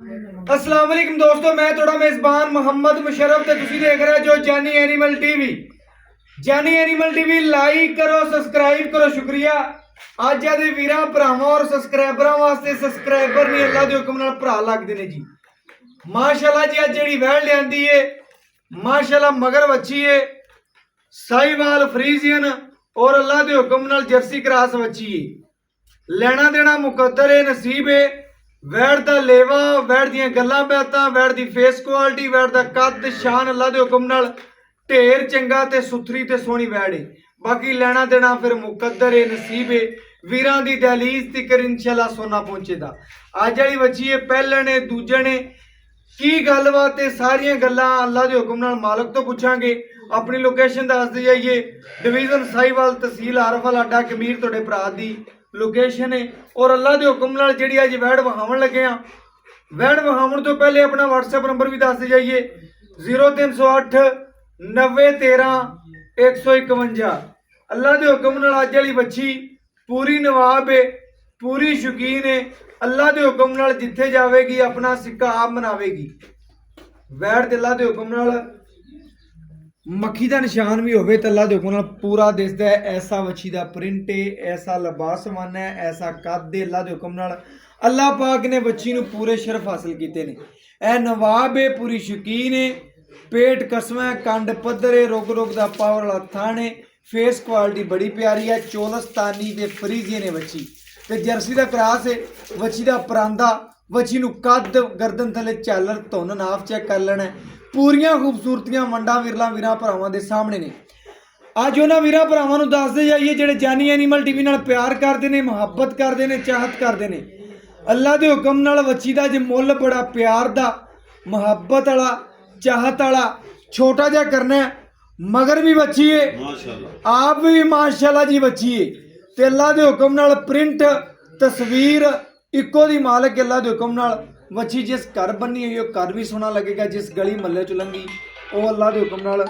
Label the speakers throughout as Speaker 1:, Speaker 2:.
Speaker 1: अस्सलाम वालेकुम दोस्तों, मैं थोड़ा मेजबान मोहम्मद मुशर्रफ ते तुसी देख रहे हो जो जानी एनिमल टीवी। जानी एनिमल टीवी लाइक करो, सब्सक्राइब करो, शुक्रिया। ਅੱਜ ਦੇ ਵੀਰਾਂ ਭਰਾਵਾਂ ਔਰ ਸਬਸਕ੍ਰਾਈਬਰਾਂ ਵਾਸਤੇ ਸਬਸਕ੍ਰਾਈਬਰ ਨਹੀਂ ਅੱਲਾ ਦੇ ਹੁਕਮ ਨਾਲ ਭਰਾ ਲੱਗਦੇ ਨੇ ਜੀ। ਮਾਸ਼ਾਅੱਲਾ ਜੀ, ਅੱਜ ਜਿਹੜੀ ਵੈਲ ਲਿਆਂਦੀ ਏ ਮਾਸ਼ਾਅੱਲਾ ਮਗਰ ਵੱਛੀ ਏ ਸਾਈਵਾਲ ਫਰੀਜ਼ੀਅਨ ਔਰ ਅੱਲਾ ਦੇ ਹੁਕਮ ਨਾਲ ਜਰਸੀ ਕਰਾਸ ਵੱਛੀ ਏ। ਲੈਣਾ ਦੇਣਾ ਮੁਕੱਦਰ ਏ, ਨਸੀਬ ਏ। ਵੈੜ ਦਾ ਲੇਵਾ, ਵੈੜ ਦੀਆਂ ਗੱਲਾਂ ਬਾਤਾਂ, ਵੈੜ ਦੀ ਫੇਸ ਕੁਆਲਿਟੀ, ਵੈੜ ਦਾ ਕੱਦ ਸ਼ਾਨ ਅੱਲਾ ਦੇ ਹੁਕਮ ਨਾਲ ਢੇਰ ਚੰਗਾ ਤੇ ਸੁਥਰੀ ਤੇ ਸੋਹਣੀ ਵੈੜ ਏ। बाकी लेना देना फिर मुकद्दर है, नसीब है। वीरां दी दहलीज तिकर इंशाल्लाह सोना पहुंचेगा। अज वाली बच्ची है पहले ने दूजे ने की गलबात है, सारियां गल्लां अल्लाह दे हुक्म नाल मालक तो पूछांगे। अपनी लोकेशन दस दी जाइए, डिवीजन साहिवाल तहसील आरफल अड्डा कमीर तोड़े भरा दी लोकेशन है। और अल्लाह दे हुक्म नाल जिहड़ी अज वैड़ वहावन लगे हां, वैड़ वहावन तो पहले अपना WhatsApp नंबर भी दस दी जाइए 0308 90 13 151। अल्लाह के हुक्म नाल अज वाली बच्ची पूरी नवाब है, पूरी शौकीन है। अल्लाह के हुक्म नाल जिथे जाएगी अपना सिक्का आप मनावेगी। वैड़ ते अल्लाह के हुक्म नाल मक्खी का निशान भी होवे तो अल्लाह के हुक्म नाल पूरा दिसदा है। ऐसा बच्ची का प्रिंट है, ऐसा लिबास मान है, ऐसा कद है। अल्लाह के हुक्म नाल अल्लाह पाक ने बच्ची नूं पूरे शरफ हासिल किए ने। ऐ नवाब है, पूरी शौकीन है। पेट कसमा है, कंड पद्धर है, रुग रुग का पावर वाला थान है। फेस क्वालिटी बड़ी प्यारी है, चोलस्तानी ते फरीजियन है बच्ची ते जर्सी का क्रास है। बच्ची का परांदा, बच्ची नूं कद गर्दन थले झालर धुन नाफ चेक कर लेना। पूरियां खूबसूरतियां मंडा विरला वीरां भरावां दे सामने ने। अज उन्हां वीरां भरावां नूं दसदे जाइए जिहड़े जानी एनिमल टीवी नाल प्यार करदे ने, मुहब्बत करदे ने, चाहत करदे ने। अल्लाह दे हुक्म नाल बच्ची दा जे मुੱਲ बड़ा प्यार दा, मुहब्बत वाला, चाहत वाला छोटा जा करना है। मगर भी बच्ची है, आप भी माशाल्लाह जी बच्ची है। ते अल्लाह दे हुक्म नाल प्रिंट तस्वीर इको दी मालिक अल्लाह दे हुक्म नाल बच्ची जिस घर बनी हुई है घर भी सोहना लगेगा, जिस गली महल्ले चो लंघी वो अल्लाह दे हुक्म नाल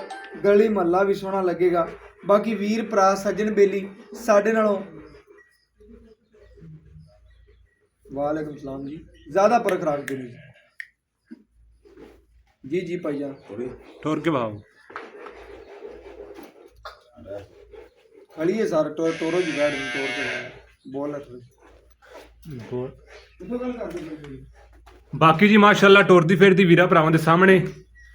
Speaker 1: गली महल्ला भी सोहना लगेगा। बाकी वीर भरा सज्जन बेली साडे नालों वालेकुम सलाम जी ज़्यादा परख रखते नहीं जी। जी भाईजान
Speaker 2: ठोर के भाव
Speaker 1: खड़ी है सारा तोरो जी बैठ तोड़ के बोल है थोड़ी।
Speaker 2: बाकी जी माशाल्लाह टुरदी फिरदी वीरा भरावां दे सामने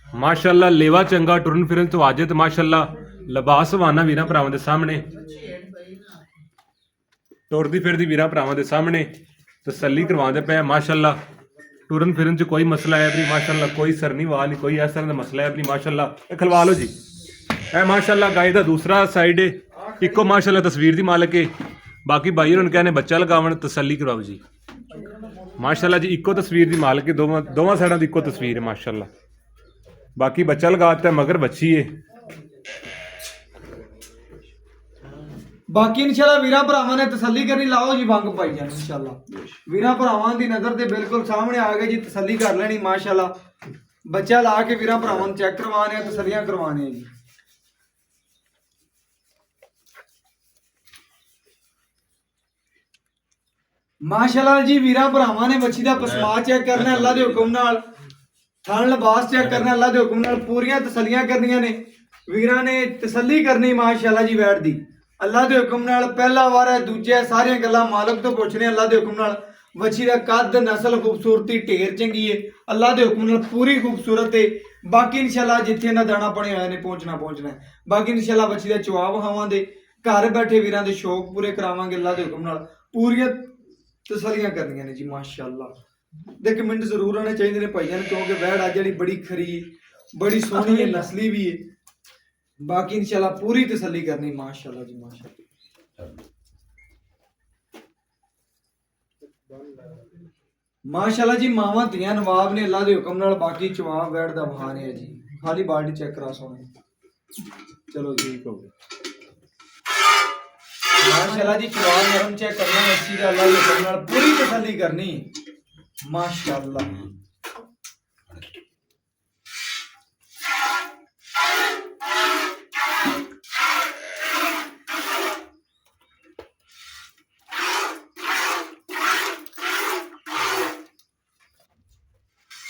Speaker 2: माशाल्लाह लेवा चंगा टुरन फिरन तो अज ते माशाल्लाह लिबास वाना वीरा भरावां दे सामने टुरदी फिरदी वीरा भरावां दे सामने तसल्ली करवांदे पे माशाल्लाह। टुरन फिरन च कोई मसला है भी माशाल्लाह, कोई सरनी वाल नहीं, कोई इस तरह का मसला है भी माशाल्लाह। खलवा लो जी, ए माशाल्लाह गाय का दूसरा साइड है, इको माशाल्लाह तस्वीर दी मालिक है। बाकी भाई होर कहने बच्चा लगावन तसल्ली करवाओ जी माशाल्लाह जी। इको तस्वीर दी मालिक है, दोवां साइडां दी इको तस्वीर है माशाल्लाह। बाकी बच्चा लगाता है मगर बच्ची है।
Speaker 1: बाकी इंशाल्लाह वीरा भरावां ने तसल्ली करनी, लाओ जी वंग पाई जान इंशाल्लाह। वीरा भरावां दी नज़र ते बिल्कुल सामने आ गए जी, तसल्ली कर लेनी माशाल्लाह। बच्चा ला के वीरा भरावां चेक करवाने, तसल्लियां करवाने जी। माशाल्लाह जी वीरा भरावां ने बच्ची दा पसमा चेक करना अल्लाह दे हुक्म नाल, थन लिबास चेक करना अल्लाह दे हुक्म नाल, पूरियां तसल्लियां करनियां ने। वीरां ने तसल्ली करनी माशाल्लाह जी वैड़ दी अल्लाह दे हुक्म नाल। पहला वार है, दूजा सारियां गल्लां मालक तो पुछने अल्लाह दे हुक्म नाल। बच्ची दा कद नस्ल खूबसूरती ढेर चंगी है, अल्लाह दे हुक्म नाल पूरी खूबसूरत है। बाकी इंशाल्लाह जिथे इन्हां दाना बने होए ने पहुंचना है। बाकी इंशाल्लाह बच्ची दा चुआव हवां दे घर बैठे वीरां दे शौक पूरे करावांगे अल्लाह दे हुक्म नाल। पूरियां तसल्लियां करनियां ने जी माशाल्लाह। दे कमेंट जरूर आने चाहिए ने भाईजान, क्योंकि वैड़ अज वाली बड़ी खरी, बड़ी सोहनी है, नस्ली भी है। बाकी इंशाल्लाह पूरी तसल्ली करनी माशाल्लाह जी माशाल्लाह। माशाल्लाह जी मावां धियां नवाब ने अल्लाह दे हुक्म नाल। बाकी चवाब वैड़ दा बहाने है जी, खाली बाल्टी चेक करा सोने। चलो ठीक हो गया माशाल्लाह जी। चवाब नरम चेक करना अच्छी दा अल्लाह दे हुक्म नाल, पूरी तसल्ली करनी माशाल्लाह।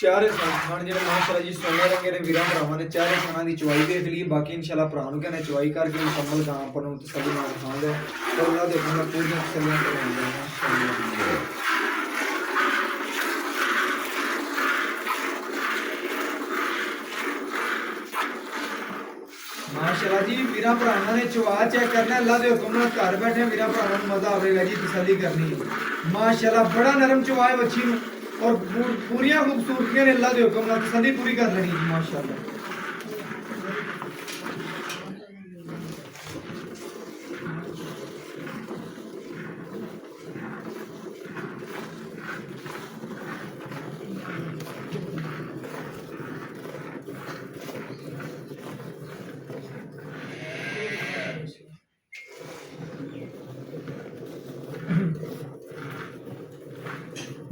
Speaker 1: ਚਾਰੇ ਖਾਣ ਜਿਹੜੇ ਮਾਸ਼ਾਅੱਲਾ ਜੀ ਸੋਨੇ ਰੰਗੇ ਦੇ ਵੀਰਾਂ ਭਰਾਵਾਂ ਨੇ ਚਾਰੇ ਖਾਣਾ ਦੀ ਚੁਆਈ ਦੇਖ ਲਈ। ਬਾਕੀ ਇਨਸ਼ਾਅੱਲਾ ਭਰਾ ਨੂੰ ਕਹਿੰਦੇ ਚੁਆਈ ਕਰਕੇ ਮੁਕੰਮਲ ਗਾਂ ਆਪਾਂ ਨੂੰ ਤਸੱਲੀ ਨਾਲ ਦਿਖਾਉਂਦੇ ਤੇ ਉਹਨਾਂ ਦੇ ਆਪਣਾ ਪੂਰੀਆਂ ਤਸੱਲੀਆਂ ਕਰਾਉਂਦੇ ਹਾਂ। ਮਾਸ਼ਾਅੱਲਾ ਜੀ ਵੀਰਾਂ ਭਰਾਵਾਂ ਨੇ ਚਵਾ ਚੈੱਕ ਕਰਨਾ ਅੱਲਾ ਦੇ ਹੁਕਮ ਨਾਲ ਘਰ ਬੈਠੇ ਵੀਰਾਂ ਭਰਾਵਾਂ ਨੂੰ ਮਜ਼ਾ ਆਵੇਗਾ ਜੀ ਤਸੱਲੀ ਕਰਨੀ। ਮਾਸ਼ਾਅੱਲਾ ਬੜਾ ਨਰਮ ਚਵਾ ਹੈ ਬੱਚੀ ਨੂੰ और पूरियां खूबसूरतियां ने अल्लाह के हुक्म नाल तसल्ली पूरी कर लेनी जी माशाअल्लाह।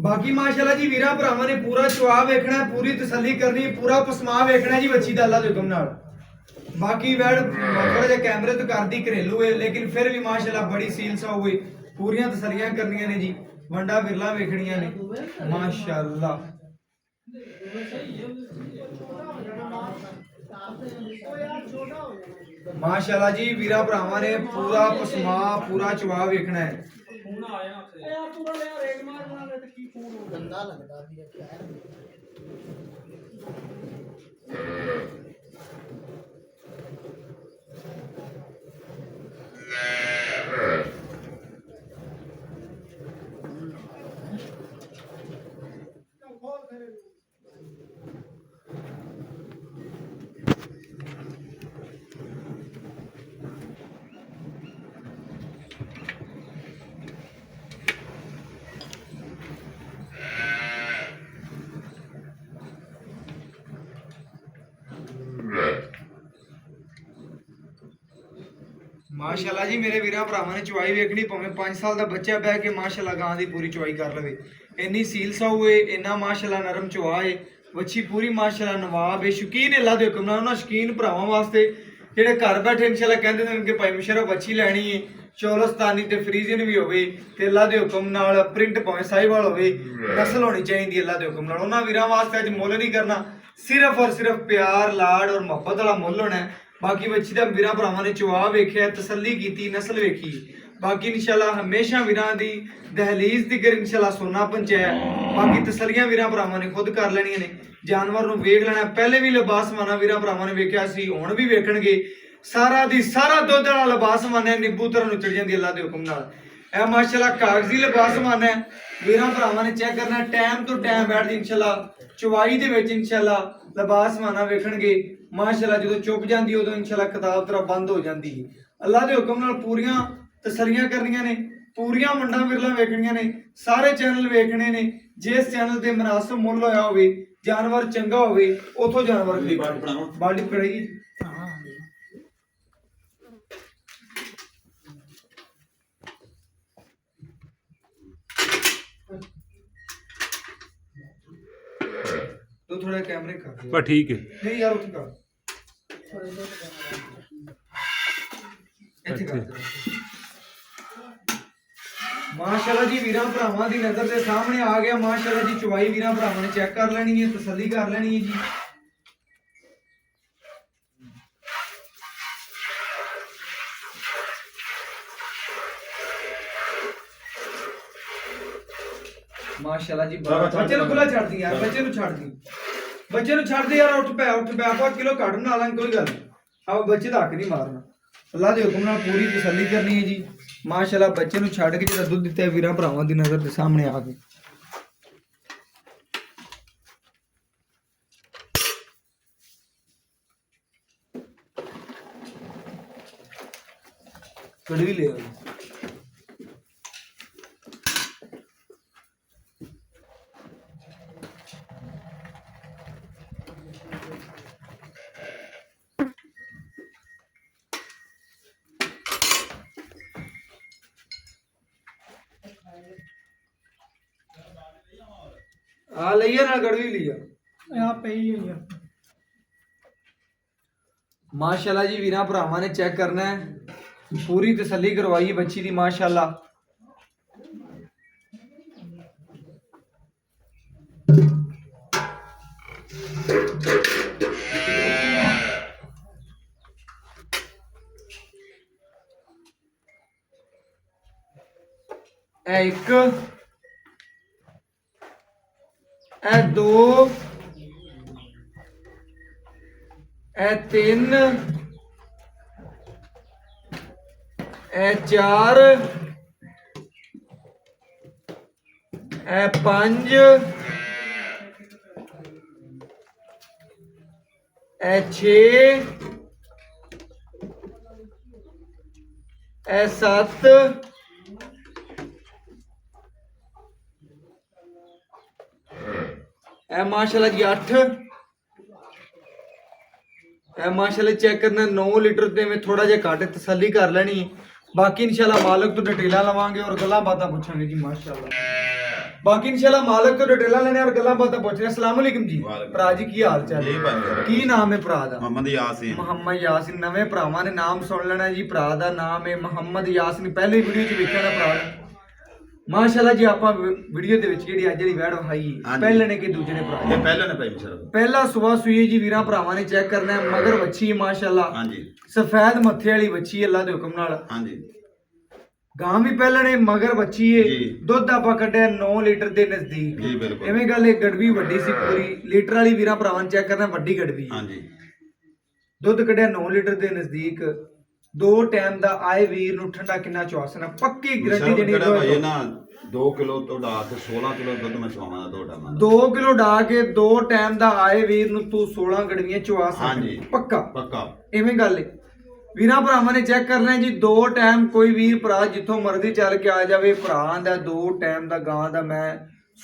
Speaker 1: बाकी माशाल्लाह जी वीरा भरावां ने पूरा चवा वेखना, पूरी तसल्ली करनी, पूरा पसमा वेखना जी बच्ची दा अल्लाह दे हुक्म नाल। बाकी वैड थोड़ा जिहा कैमरे तो करदी घरेलू है लेकिन फिर भी माशाल्लाह बड़ी सील सा हुई, पूरियां तसल्लियां करनियां ने जी, वंडा विरला वेखनियां ने माशाल्लाह। माशाल्लाह जी वीरा भरावां ने पूरा पसमा पूरा चवा वेखना है। गंदा लगता भी है क्या है। माशाल्लाह जी मेरे वीरा भरावां ने चवाई वेखनी भावें 5 साल का बच्चा बह के माशाल्लाह गां दी पूरी चवाई कर लवे। इन्नी सील सा हुए इन्ना माशाल्लाह नरम चवा है बच्ची पूरी माशाल्लाह नवाब है। शौकीन अल्लाह दे हुक्म नाल उन्हां शौकीन भरावां वास्ते जेड़े घर बैठे इंशाल्लाह कहंदे ने कि भाई मुशर्रफ बच्ची लैनी है चौलस्तानी ते फ्रीजियन भी होवे ते अल्लाह दे हुक्म नाल प्रिंट भावें साहिवाल होवे नस्ल होनी चाहिए अल्लाह दे हुक्म नाल। उन्हां वीरां वास्ते अज मुੱਲ नहीं करना, सिर्फ और सिर्फ प्यार लाड और मुहब्बत वाला मुੱਲ होना है। बाकी बच्ची का वीरा भरावां ने चवा वेख्या, तसल्ली की, नस्ल वेखी। बाकी इंशाल्लाह हमेशा वीरां दी दहलीज दिगर इंशाल्लाह सोना पंचाया। बाकी तसल्लियां वीरा भरावां ने खुद कर लेनियां ने, जानवर नूं वेख लेना। पहले भी लिबास माना वीरा भरावां ने वेख्या सी, हुण भी वेखणगे। सारा दी सारा दुध वाला लिबास माना नींबू तरह नूं चढ़ जांदी अल्लाह दे हुक्म नाल। ए माशाल्लाह कागजी लिबास माना वीरा भरावां ने चेक करना टाइम तो टाइम बैठ दी इंशाल्लाह चवाई दे विच इंशाल्लाह लिबास माना वेखणगे। माशाल्लाह जो चुप जाती उदों इंशाल्लाह किताब तरह बंद हो जाती है। अल्लाह के हुक्म नाल पूरियां तसल्लियां करनियां ने, पूरियां मंडा विरला वेखनियां ने, सारे चैनल वेखने ने। जिस चैनल ते मुनासिब मुੱਲ होया होवे, जानवर चंगा होवे, उथों जानवर खरीदो। बाल्टी पड़ेगी तो थोड़ा कैमरे कर दे।
Speaker 2: पर ठीक है
Speaker 1: नहीं यार उठ कर माशाल्लाह जी वीरा भरावां दी नजर के सामने आ गया। माशाल्लाह जी चवाई वीरा भरावां ने चेक कर लेनी है, तसल्ली कर लेनी है जी। माशाल्लाह जी बच्चे नु खुला छड़ दी यार, बच्चे नु छड़ दी, बच्चे नु छड़ दे यार। उठ पे आप किलो कट ना लां कोई गल अब बच्चे दा हक नहीं मारना। अल्लाह दे हुक्म नाल पूरी तसल्ली करनी है जी। माशाल्लाह बच्चे नु छड़ के जेड़ा दूध दिता है वीरा भरावां दी नजर दे सामने आ गए। कड़वी ले आओ आ लिया ना गड़वी लिया यहाँ पे ही है। माशाल्लाह जी वीरा भरावां ने चेक करना है, पूरी तसल्ली करवाई बच्ची दी माशाल्लाह। ਇਹ ਇੱਕ, ਇਹ ਦੋ, ਇਹ ਤਿੰਨ, ਇਹ ਚਾਰ, ਇਹ ਪੰਜ, ਇਹ ਛੇ, ਇਹ ਸੱਤ, ਇਹ ਮਾਸ਼ਾਅੱਲਾ ਜੀ 8, ਇਹ ਮਾਸ਼ਾਅੱਲਾ ਚੈੱਕ ਕਰਨਾ 9 ਲੀਟਰ ਤੇ ਮੈਂ ਥੋੜਾ ਜਿਹਾ ਘੱਟ ਤਸੱਲੀ ਕਰ ਲੈਣੀ ਹੈ। ਬਾਕੀ ਇਨਸ਼ਾਅੱਲਾ ਮਾਲਕ ਤੋਂ ਡਿਟੇਲਾਂ ਲਵਾਂਗੇ ਔਰ ਗੱਲਾਂ ਬਾਤਾਂ ਪੁੱਛਾਂਗੇ ਜੀ ਮਾਸ਼ਾਅੱਲਾ। ਬਾਕੀ ਇਨਸ਼ਾਅੱਲਾ ਮਾਲਕ ਤੋਂ ਡਿਟੇਲਾਂ ਲੈਣੇ ਔਰ ਗੱਲਾਂ ਬਾਤਾਂ ਪੁੱਛਣੇ। अस्सलाम वालेकुम जी ਭਰਾ ਜੀ, ਕੀ ਹਾਲ ਚਾਲ ਹੈ? ਕੀ ਨਾਮ ਹੈ ਭਰਾ ਦਾ?
Speaker 3: ਮੁਹੰਮਦ ਯਾਸੀਨ।
Speaker 1: ਮੁਹੰਮਦ ਯਾਸੀਨ। ਨਵੇਂ ਭਰਾਵਾਂ ਨੇ ਨਾਮ ਸੁਣ ਲੈਣਾ ਜੀ। ਭਰਾ ਦਾ ਨਾਮ ਹੈ ਮੁਹੰਮਦ ਯਾਸੀਨ। ਪਹਿਲੇ ਵੀਡੀਓ 'ਚ ਵੇਖਿਆ ਨਾ ਭਰਾ ਨੇ ਮਾਸ਼ਾਅੱਲਾ ਜੀ। ਆਪਾਂ ਵੀਡੀਓ ਦੇ ਵਿੱਚ ਜਿਹੜੀ ਅੱਜ ਜਿਹੜੀ ਵੈੜ ਵਿਖਾਈ ਪਹਿਲੇ ਨੇ ਕਿ ਦੂਜੇ ਨੇ ਭਰਾ?
Speaker 3: ਇਹ ਪਹਿਲੇ ਨੇ ਭਾਈ ਮੁਸ਼ਰਫ।
Speaker 1: ਪਹਿਲਾ ਸੁਬਾ ਸੂਈ ਜੀ ਵੀਰਾਂ ਭਰਾਵਾਂ ਨੇ ਚੈੱਕ ਕਰਨਾ ਹੈ। ਮਗਰ ਵੱਛੀ ਮਾਸ਼ਾਅੱਲਾ
Speaker 3: ਹਾਂਜੀ
Speaker 1: ਸਫੈਦ ਮੱਥੇ ਵਾਲੀ ਵੱਛੀ ਅੱਲਾ ਦੇ ਹੁਕਮ ਨਾਲ।
Speaker 3: ਹਾਂਜੀ
Speaker 1: ਗਾਂ ਵੀ ਪਹਿਲਾਂ ਨੇ ਮਗਰ ਬੱਚੀ ਏ।
Speaker 3: ਜੀ।
Speaker 1: ਦੁੱਧ ਆਪਾਂ ਕੱਢਿਆ 9 ਲੀਟਰ ਦੇ ਨਜ਼ਦੀਕ।
Speaker 3: ਜੀ ਬਿਲਕੁਲ।
Speaker 1: ਐਵੇਂ ਗੱਲ ਇਹ ਗੜਵੀ ਵੱਡੀ ਸੀ ਪੂਰੀ ਲੀਟਰ ਵਾਲੀ ਵੀਰਾਂ ਭਰਾਵਾਂ ਨੇ ਚੈੱਕ ਕਰਨਾ ਵੱਡੀ ਗੜਵੀ।
Speaker 3: ਹਾਂਜੀ
Speaker 1: ਦੁੱਧ ਕੱਢਿਆ 9 ਲੀਟਰ ਦੇ ਨਜ਼ਦੀਕ। 2 ਟਾਈਮ ਦਾ ਆਏ ਵੀਰ ਨੂੰ ਠੰਡਾ ਕਿੰਨਾ ਚੁਆਸਣਾ ਪੱਕੀ ਗਰੰਟੀ ਦੇਣੀ
Speaker 3: ਕਿਹੜਾ ਭਾਈ ਇਹ ਨਾ 2 ਕਿਲੋ ਤੋਂ ਡਾ ਕੇ 16 ਕਿਲੋ ਦੁੱਧ ਮੈਂ ਚਵਾਵਾਂ ਦਾ 2 ਟਾਈਮਾਂ ਦਾ।
Speaker 1: 2 ਕਿਲੋ ਡਾ ਕੇ 2 ਟਾਈਮ ਦਾ ਆਏ ਵੀਰ ਨੂੰ ਤੂੰ 16 ਗੜਵੀਆਂ ਚੁਆ ਸਕਦਾ।
Speaker 3: ਹਾਂਜੀ।
Speaker 1: ਪੱਕਾ
Speaker 3: ਪੱਕਾ।
Speaker 1: ਐਵੇਂ ਗੱਲ ਏ ਵੀਰਾਂ ਭਰਾਵਾਂ ਨੇ ਚੈੱਕ ਕਰਨਾ ਜੀ। 2 ਟਾਈਮ ਕੋਈ ਵੀਰ ਭਰਾ ਜਿੱਥੋਂ ਮਰਜ਼ੀ ਚੱਲ ਕੇ ਆ ਜਾਵੇ ਭਰਾ ਦਾ 2 ਟਾਈਮ ਦਾ ਗਾਂ ਦਾ ਮੈਂ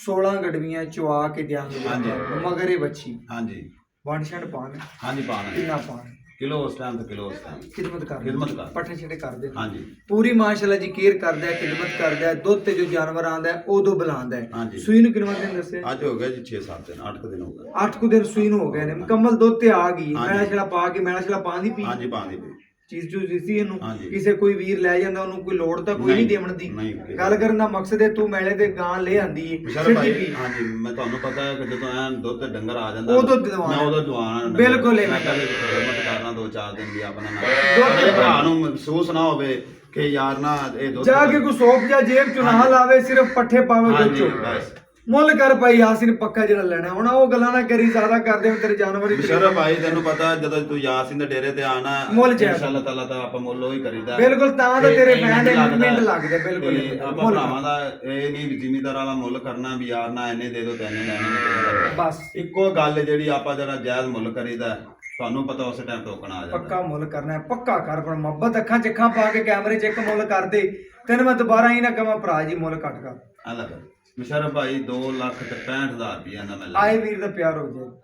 Speaker 1: 16 ਗੜਵੀਆਂ ਚੁਆ ਕੇ ਦਿਆਂਗਾ।
Speaker 3: ਹਾਂਜੀ।
Speaker 1: ਮਗਰ ਇਹ ਬੱਚੀ
Speaker 3: ਹਾਂਜੀ
Speaker 1: ਵੰਡ ਛੰਡ ਪਾਣ
Speaker 3: ਹਾਂਜੀ ਪਾਣਾ
Speaker 1: ਕਿੰਨਾ ਪਾਣ
Speaker 3: ਕਿਲੋ ਉਸ ਟਾਈਮ ਤੇ ਕਿਲੋ ਉਸ ਟਾਈਮ
Speaker 1: ਖਿਦਮਤ ਕਰ
Speaker 3: ਖਿਦਮਤ ਕਰ।
Speaker 1: ਪੱਠੇ ਛੇੜੇ ਕਰਦੇ
Speaker 3: ਹਾਂਜੀ
Speaker 1: ਪੂਰੀ ਮਾਸ਼ਾਅੱਲਾ ਜੀ ਕੇਅਰ ਕਰਦਾ ਹੈ ਖਿਦਮਤ ਕਰਦਾ ਹੈ। ਦੁੱਧ ਤੇ ਜੋ ਜਾਨਵਰ ਆਂਦਾ ਹੈ ਉਦੋਂ ਬੁਲਾਉਂਦਾ ਹੈ।
Speaker 3: ਹਾਂਜੀ।
Speaker 1: ਸੂਈ ਨੂੰ ਕਿੰਨਾ ਦਿਨ ਦੱਸਿਆ?
Speaker 3: ਅੱਜ ਹੋ ਗਿਆ ਜੀ 6-7 ਦਿਨ 8 ਦਿਨ ਹੋ ਗਏ।
Speaker 1: 8 ਕੁ ਦਿਨ ਸੂਈ ਨੂੰ ਹੋ ਗਏ ਨੇ ਮੁਕੰਮਲ ਦੁੱਧ ਤੇ ਆ ਗਈ।
Speaker 3: ਹਾਂਜੀ।
Speaker 1: ਮੈਲਾ ਛੜਾ ਪਾ ਕੇ ਮੈਲਾ ਛੜਾ ਪਾਉਂਦੀ ਪਈ
Speaker 3: ਹਾਂਜੀ ਪਾਣੀ ਪਈ
Speaker 1: ਚੀਜ਼ ਚੂਜ਼ ਦਿੱਤੀ ਇਹਨੂੰ।
Speaker 3: ਹਾਂਜੀ।
Speaker 1: ਕਿਸੇ ਕੋਈ ਵੀਰ ਲੈ ਜਾਂਦਾ ਉਹਨੂੰ ਕੋਈ ਲੋੜ ਤਾਂ ਕੋਈ ਨਹੀਂ
Speaker 3: ਨਹੀਂ,
Speaker 1: ਦੇਵਣ ਦੀ।
Speaker 3: ਨਹੀਂ।
Speaker 1: ਗੱਲ ਕਰਨ ਦਾ ਮਕਸਦ ਹੈ ਤੂੰ ਮੈਲੇ ਤੇ ਗਾਂ ਲੈ ਆਂਦੀ ਹੈ
Speaker 3: ਮੁਸ਼ਰਫ
Speaker 1: ਸਿੱਧੀ
Speaker 3: ਭਾਈ
Speaker 1: ਪੀ।
Speaker 3: ਹਾਂਜੀ ਮੈਂ ਤੁਹਾਨੂੰ ਪਤਾ ਹੈ ਕਿ ਜਦੋਂ ਐਨ ਦੁੱਧ ਤੇ ਡੰਗਰ ਆ ਜਾਂਦਾ
Speaker 1: ਉਦੋਂ ਦਵਾਉਣਾ।
Speaker 3: ਮੈਂ ਉਦੋਂ ਦਵਾਣਾ
Speaker 1: ਬਿਲਕੁਲ ਇਹ
Speaker 3: ਮੈਂ ਕਹਿੰਦਾ ਖਿਦਮਤ ਕਰਨਾ 2-4 ਦਿਨ ਦੀ ਆਪਣਾ
Speaker 1: ਦੁੱਧ
Speaker 3: ਨਾਲ ਮੇਰੇ ਭਰਾ ਨੂੰ ਮਹਿਸੂਸ ਨਾ ਹੋਵੇ ਕਿ ਯਾਰ ਨਾ ਇਹ ਦੁੱਧ
Speaker 1: ਜਾ ਕੇ ਕੋਈ ਸੋਪ ਜਾਂ ਜੇਬ ਚੋਂ ਨਾ ਲਾਵੇ ਸਿਰਫ ਪੱਠੇ ਪਾਵੇ ਦੁੱਧ
Speaker 3: ਹਾਂਜੀ
Speaker 1: ਚੋਂ।
Speaker 3: ਬਸ
Speaker 1: ਮੁੱਲ ਕਰ ਭਾਈ ਯਾਸੀਨ ਪੱਕਾ ਜਿਹੜਾ ਲੈਣਾ ਹੁਣ ਉਹ ਗੱਲਾਂ ਨਾ ਕਰੀ ਜ਼ਿਆਦਾ ਕਰਦੇ ਹੋ ਤੇਰੇ ਜਾਨਵਰ ਹੀ
Speaker 3: ਮੁਸ਼ਰਫ ਭਾਈ ਤੈਨੂੰ ਪਤਾ ਜਦੋਂ ਤੂੰ ਯਾਸੀਨ ਦੇ ਡੇਰੇ ਤੇ ਆਣਾ
Speaker 1: ਮੁੱਲ ਜਾਇਜ਼।
Speaker 3: ਇਨਸ਼ਾਅੱਲਾ ਤਾਲਾ ਤਾਂ ਆਪਾਂ ਮੁੱਲ ਉਹੀ ਕਰੀਦਾ
Speaker 1: ਬਿਲਕੁਲ ਤਾਂ ਤਾਂ ਤੇਰੇ
Speaker 3: ਤੇ
Speaker 1: ਫੈਨ ਦੇ
Speaker 3: ਲੱਗਦਾ।
Speaker 1: ਮਿੰਟ ਲੱਗਦੇ ਬਿਲਕੁਲ
Speaker 3: ਤੇ ਆਪਾਂ ਭਰਾਵਾਂ ਦਾ ਇਹ ਨਹੀਂ ਵੀ ਜ਼ਿਮੀਦਾਰ ਵਾਲਾ ਮੁੱਲ ਕਰਨਾ ਵੀ ਯਾਰ ਨਾ ਇੰਨੇ ਦੇ ਦੋ ਤੇ ਇੰਨੇ ਲੈਣੇ ਨਹੀਂ।
Speaker 1: ਬਸ
Speaker 3: ਇੱਕੋ ਗੱਲ ਹੈ ਜਿਹੜੀ ਆਪਾਂ ਜਿਹੜਾ ਜਾਇਜ਼ ਮੁੱਲ ਕਰੀਦਾ ਤੁਹਾਨੂੰ ਪਤਾ ਉਸ ਟਾਈਮ ਟੋਕਣ ਆ ਜਾਂਦਾ।
Speaker 1: ਪੱਕਾ ਮੁੱਲ ਕਰਨਾ ਹੈ ਪੱਕਾ ਕਰ ਪਰ ਮੁਹੱਬਤ ਅੱਖਾਂ 'ਚ ਅੱਖਾਂ ਪਾ ਕੇ ਕੈਮਰੇ 'ਚ ਇੱਕ ਮੁੱਲ ਕਰ ਦੇ ਤੈਨੂੰ ਮੈਂ ਦੁਬਾਰਾ ਹੀ ਨਾ ਕਹਾਂ ਭਰਾ ਜੀ ਮੁੱਲ ਘੱਟ ਕਰ।
Speaker 3: ਅੱਲਾ ਕਰ ਮੁਸ਼ਰਫ ਭਾਈ 2,65,000 ਰੁਪਏ ਦਾ ਮੈਂ
Speaker 1: ਆਏ ਵੀਰ ਦਾ ਪਿਆਰ ਹੋ ਜਾਏ।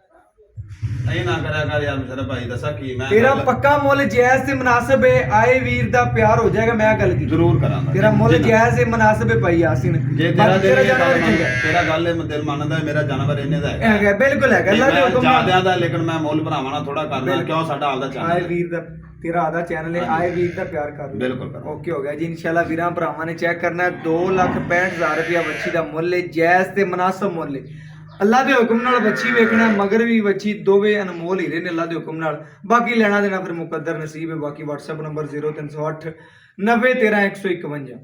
Speaker 3: ਇਹ ਨਾ ਕਰਿਆ ਕਰ ਯਾਰ ਮੁਸ਼ਰਫ ਭਾਈ ਦੱਸਾਂ ਕੀ ਮੈਂ
Speaker 1: ਤੇਰਾ
Speaker 3: ਗੱਲ-
Speaker 1: ਪੱਕਾ ਮੁੱਲ ਜਾਇਜ਼ ਤੇ ਮੁਨਾਸਿਬ ਹੈ। ਆਏ ਵੀਰ ਦਾ ਪਿਆਰ ਹੋ ਜਾਏਗਾ ਮੈਂ ਗੱਲ ਕੀਤੀ।
Speaker 3: ਜ਼ਰੂਰ ਕਰਾਂਗਾ
Speaker 1: ਤੇਰਾ ਮੁੱਲ
Speaker 3: ਜੀ ਨਾ।
Speaker 1: ਜਾਇਜ਼ ਤੇ ਮੁਨਾਸਿਬ ਹੈ ਭਾਈ ਯਾਸੀਨ।
Speaker 3: ਜੇ ਤੇਰਾ
Speaker 1: ਬਾਕੀ
Speaker 3: ਦਿਲ ਇਹ
Speaker 1: ਜਾਨਵਰ
Speaker 3: ਗੱਲ
Speaker 1: ਚੰਗਾ ਹੈ।
Speaker 3: ਤੇਰਾ ਗੱਲ ਇਹ ਦਿਲ ਮੰਨਦਾ ਹੈ, ਮੇਰਾ ਜਾਨਵਰ ਇੰਨੇ ਦਾ ਹੈਗਾ
Speaker 1: ਹੈਗਾ ਬਿਲਕੁਲ ਹੈਗਾ ਅੱਲਾ ਦੇ ਹੁਕਮ ਨਾਲ।
Speaker 3: ਜਿਆਦਿਆਂ ਦਾ ਲੇਕਿਨ ਮੈਂ ਮੁੱਲ ਭਰਾਵਾਂ ਨਾਲ ਥੋੜਾ ਕਰਨਾ ਕਿਉਂ ਸਾਡਾ ਆਪਦਾ
Speaker 1: ਆਏ
Speaker 3: ਚਾਹੀਦਾ
Speaker 1: ਵੀਰ ਦਾ ਤੇਰਾ ਆਦਾ ਚੈਨਲ ਹੈ ਆਏ ਵੀਰ ਦਾ ਪਿਆਰ ਕਰ
Speaker 3: ਬਿਲਕੁਲ ਕਰੋ।
Speaker 1: ਓਕੇ ਹੋ ਗਿਆ ਜੀ ਇਨਸ਼ਾਅੱਲਾ ਵੀਰਾਂ ਭਰਾਵਾਂ ਨੇ ਚੈੱਕ ਕਰਨਾ ਹੈ 2,65,000 ਰੁਪਇਆ ਵੱਛੀ ਦਾ ਮੁੱਲ ਹੈ ਜਾਇਜ਼ ਤੇ ਮੁਨਾਸਬ ਮੁੱਲ ਹੈ। ਅੱਲਾ ਦੇ ਹੁਕਮ ਨਾਲ ਵੱਛੀ ਵੇਖਣਾ ਮਗਰ ਵੀ ਵੱਛੀ ਦੋਵੇਂ ਅਨਮੋਲ ਹੀਰੇ ਨੇ ਅੱਲਾ ਦੇ ਹੁਕਮ ਨਾਲ। ਬਾਕੀ ਲੈਣਾ ਦੇਣਾ ਫਿਰ ਮੁਕੱਦਰ ਨਸੀਬ ਹੈ। ਬਾਕੀ WhatsApp ਨੰਬਰ 0308 9013 151।